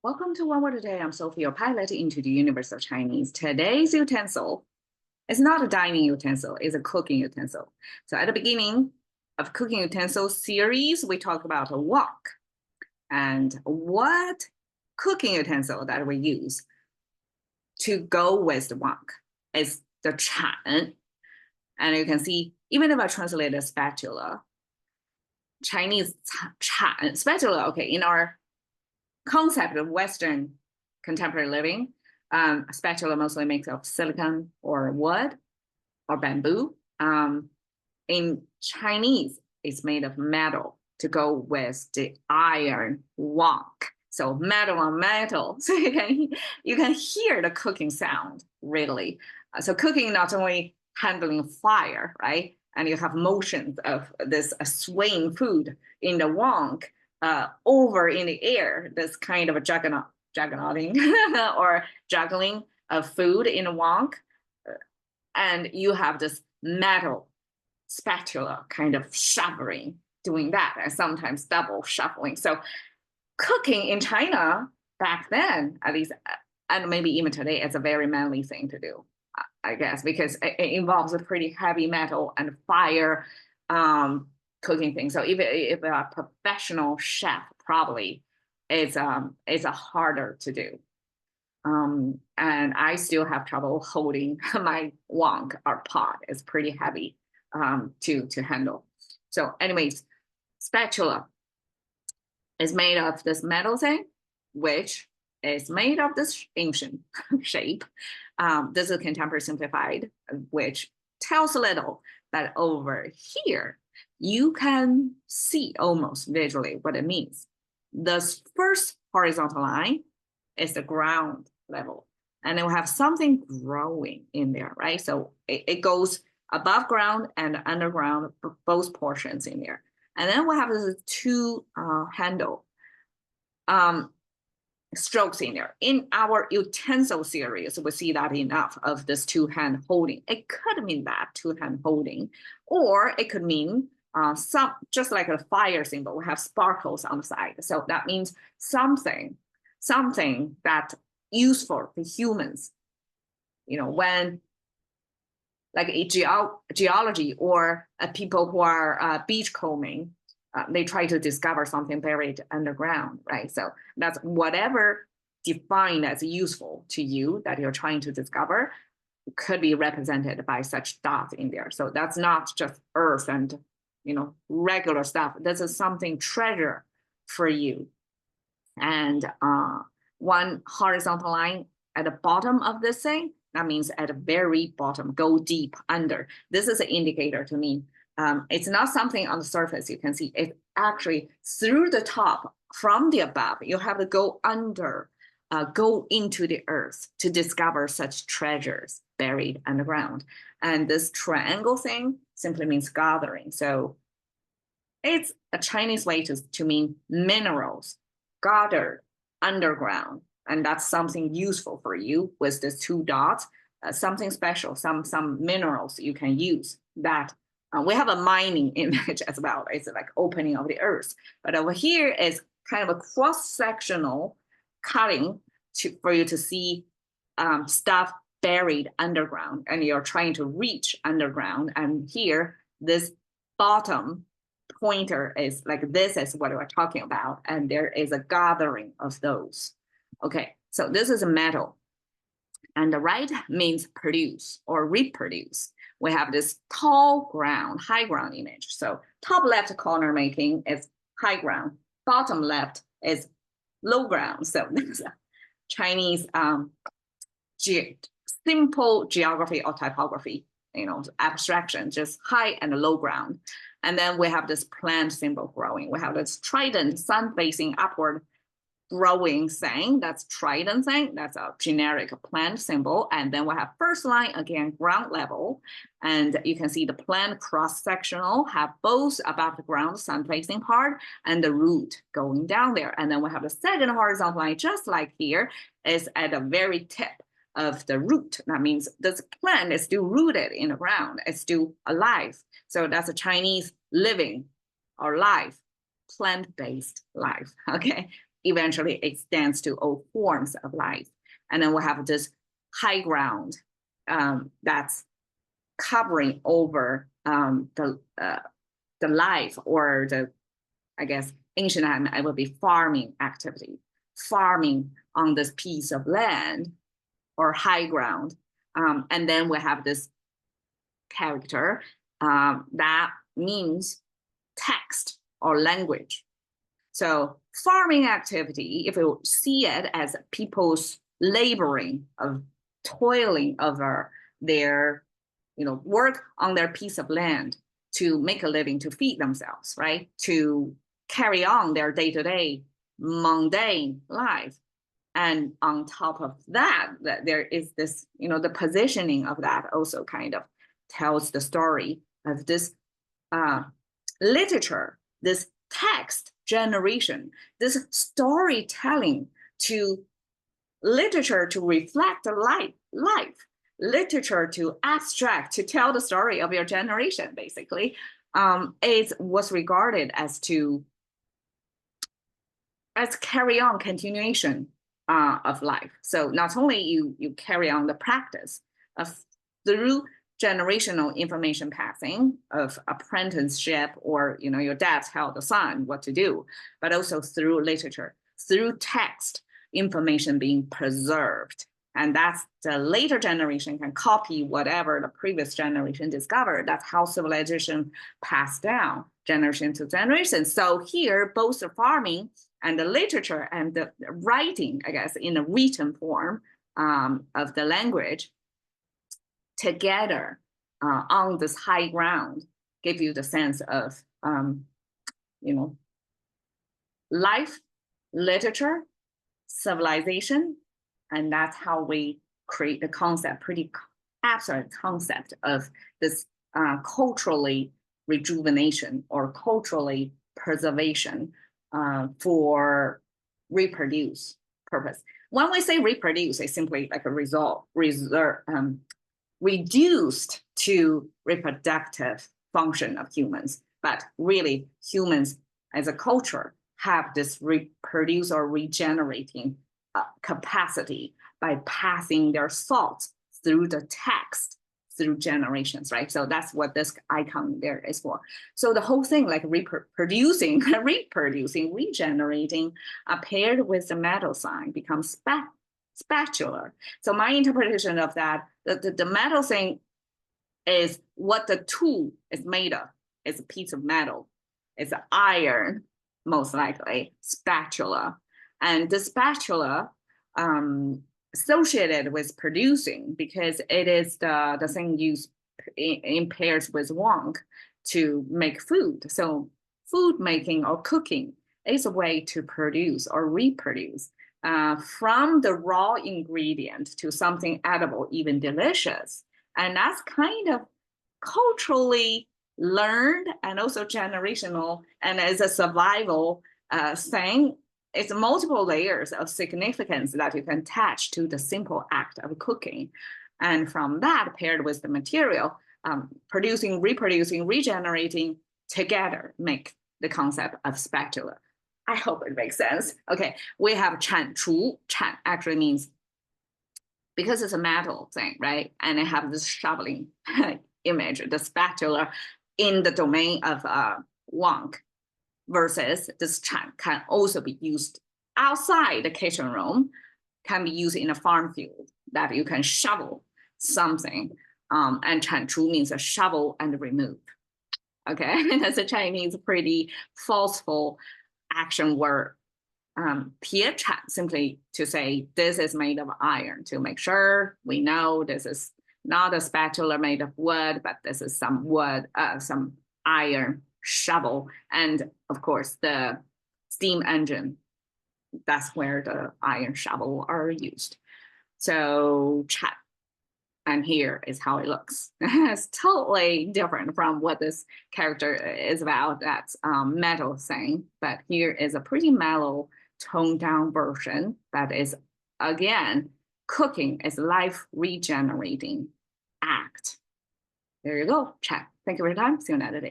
Welcome to One Word a Day. I'm Sophie, your pilot into the universe of Chinese. Today's utensil is not a dining utensil, it's a cooking utensil. So at the beginning of cooking utensil series, we talk about a wok and what cooking utensil that we use to go with the wok is the chan. And you can see, even if I translate a spatula, Chinese chan, spatula, okay, in our concept of Western contemporary living, a spatula mostly makes of silicon or wood or bamboo. In Chinese, it's made of metal to go with the iron wok. So metal on metal. So you can hear the cooking sound, really. So cooking not only handling fire, right? And you have motions of this swaying food in the wok, over in the air, this kind of a juggernauting or juggling of food in a wok. And you have this metal spatula kind of shuffling, doing that, and sometimes double shuffling. So cooking in China back then, at least, and maybe even today, it's a very manly thing to do, I guess, because it involves a pretty heavy metal and fire cooking thing. So if a professional chef, probably it's a harder to do. And I still have trouble holding my wok or pot. It's pretty heavy to handle. So anyways, spatula is made of this metal thing, which is made of this ancient shape. This is contemporary simplified, which tells a little that over here, you can see almost visually what it means. The first horizontal line is the ground level. And then we have something growing in there, right? So it goes above ground and underground, both portions in there. And then we have this two handle strokes in there. In our utensil series, we see that enough of this two-hand holding. It could mean that two-hand holding, or it could mean some, just like a fire symbol, we have sparkles on the side. So that means something that useful for humans. You know, when like a geology or people who are beach combing, they try to discover something buried underground, right? So that's whatever defined as useful to you that you're trying to discover could be represented by such dots in there. So that's not just earth and, you know, regular stuff. This is something treasure for you. And one horizontal line at the bottom of this thing, that means at the very bottom, go deep under. This is an indicator to me. It's not something on the surface you can see. It's actually through the top, from the above, you have to go under, go into the earth to discover such treasures buried underground. And this triangle thing simply means gathering. So it's a Chinese way to mean minerals gathered underground. And that's something useful for you with the two dots, something special, some minerals you can use that. We have a mining image as well. It's like opening of the earth. But over here is kind of a cross-sectional cutting for you to see stuff buried underground. And you're trying to reach underground. And here, this bottom pointer is like, this is what we're talking about. And there is a gathering of those. Okay, so this is a metal. And the right means produce or reproduce. We have this tall ground, high ground image. So top left corner making is high ground. Bottom left is low ground. So this is a Chinese simple geography or typography, you know, abstraction, just high and low ground. And then we have this plant symbol growing. We have this trident, sun facing upward growing thing, that's trident thing, that's a generic plant symbol. And then we have first line, again, ground level. And you can see the plant cross-sectional have both above the ground sun-facing part and the root going down there. And then we have the second horizontal line, just like here, is at the very tip of the root. That means this plant is still rooted in the ground, it's still alive. So that's a Chinese living or life, plant-based life, okay? eventually extends to all forms of life. And then we have this high ground that's covering over the life, or the, I guess, ancient time, it would be farming activity, farming on this piece of land or high ground. And then we have this character that means text or language. So farming activity, if you see it as people's laboring of toiling over their, work on their piece of land to make a living, to feed themselves, right? To carry on their day-to-day mundane life. And on top of that, there is this, the positioning of that also kind of tells the story of this literature, this text generation, this storytelling to literature to reflect the life, literature to abstract, to tell the story of your generation, basically. It was regarded as carry on continuation of life. So not only you carry on the practice of through generational information passing of apprenticeship, or your dad tell the son what to do, but also through literature, through text, information being preserved. And that's the later generation can copy whatever the previous generation discovered. That's how civilization passed down generation to generation. So here, both the farming and the literature and the writing, I guess, in a written form of the language together on this high ground give you the sense of, life, literature, civilization. And that's how we create the concept, pretty abstract concept of this culturally rejuvenation or culturally preservation for reproduce purpose. When we say reproduce, it's simply like a reduced to reproductive function of humans. But really, humans as a culture have this reproduce or regenerating capacity by passing their thoughts through the text, through generations, right? So that's what this icon there is for. So the whole thing, like reproducing, regenerating, paired with the metal sign becomes spatula. So my interpretation of that, the metal thing is what the tool is made of. It's a piece of metal. It's an iron, most likely, spatula. And the spatula associated with producing, because it is the thing used in pairs with wang to make food. So food making or cooking is a way to produce or reproduce from the raw ingredient to something edible, even delicious. And that's kind of culturally learned and also generational, and as a survival thing. It's multiple layers of significance that you can attach to the simple act of cooking. And from that, paired with the material, producing, reproducing, regenerating together make the concept of spatula. I hope it makes sense. Okay, we have chan chu. Chan actually means, because it's a metal thing, right? And I have this shoveling image, the spatula in the domain of wang. Versus this chan can also be used outside the kitchen room, can be used in a farm field that you can shovel something. And chan chu means a shovel and remove. Okay, that's a Chinese pretty forceful action word. Pie chan, simply to say this is made of iron, to make sure we know this is not a spatula made of wood, but this is some wood, some iron shovel. And of course the steam engine, that's where the iron shovel are used. So chat, and here is how it looks. It's totally different from what this character is about, that's metal thing, but here is a pretty mellow toned down version that is, again, cooking is life regenerating act. There you go, chat. Thank you for your time. See you another day.